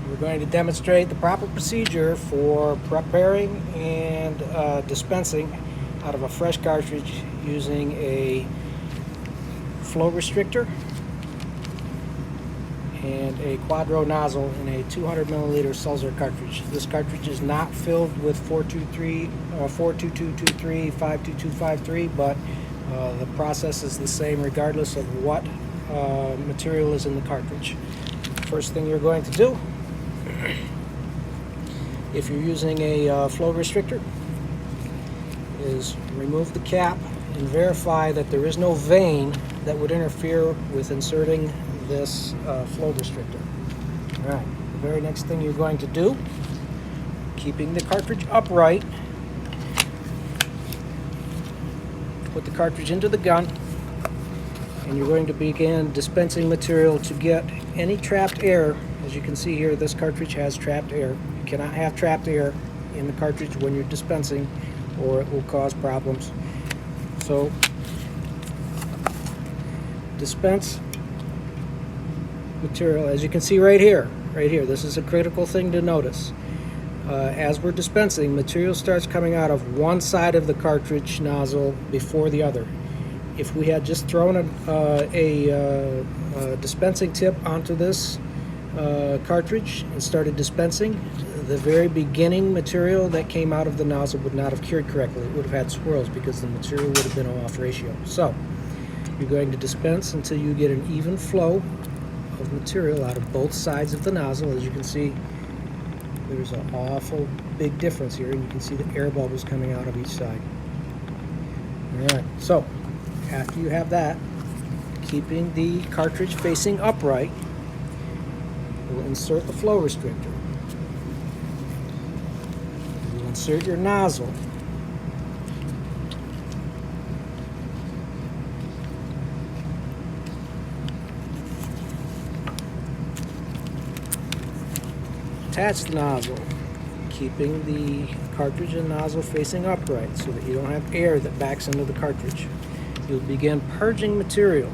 We're going to demonstrate the proper procedure for preparing and dispensing out of a fresh cartridge using a flow restrictor and a Quadro nozzle in a 200 milliliter Sulzer cartridge. This cartridge is not filled with 42223, 52253, but the process is the same regardless of what material is in the cartridge. First thing you're going to do, if you're using a flow restrictor, is remove the cap and verify that there is no vein that would interfere with inserting this flow restrictor. All right, the very next thing you're going to do, keeping the cartridge upright, put the cartridge into the gun, and you're going to begin dispensing material to get any trapped air. As you can see here, this cartridge has trapped air. You cannot have trapped air in the cartridge when you're dispensing, or it will cause problems. So dispense material, as you can see right here, this is a critical thing to notice. As we're dispensing, material starts coming out of one side of the cartridge nozzle before the other. If we had just thrown a dispensing tip onto this cartridge and started dispensing, the very beginning material that came out of the nozzle would not have cured correctly. It would have had swirls because the material would have been off ratio. So you're going to dispense until you get an even flow of material out of both sides of the nozzle. As you can see, there's an awful big difference here, and you can see the air bubbles coming out of each side. All right, so after you have that, keeping the cartridge facing upright, we'll insert the flow restrictor. You'll insert your nozzle. Attach the nozzle, keeping the cartridge and nozzle facing upright so that you don't have air that backs into the cartridge. You'll begin purging material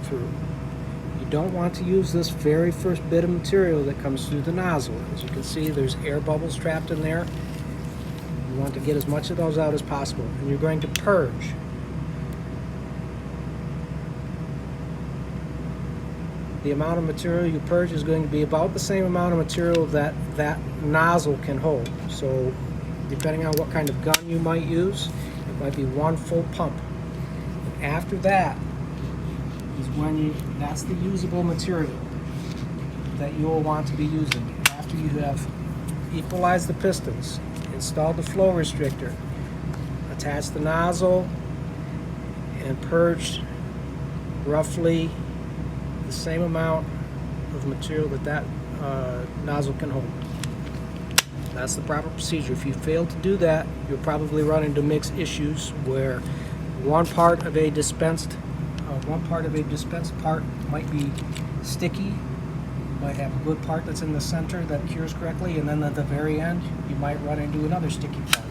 through. You don't want to use this very first bit of material that comes through the nozzle. As you can see, there's air bubbles trapped in there. You want to get as much of those out as possible, and you're going to purge. The amount of material you purge is going to be about the same amount of material that that nozzle can hold. So depending on what kind of gun you might use, it might be one full pump. And after that is when that's the usable material that you'll want to be using. After you have equalized the pistons, installed the flow restrictor, attached the nozzle, and purged roughly the same amount of material that nozzle can hold. That's the proper procedure. If you fail to do that, you'll probably run into mixed issues where one part of a dispensed part might be sticky. You might have a good part that's in the center that cures correctly, and then at the very end you might run into another sticky part.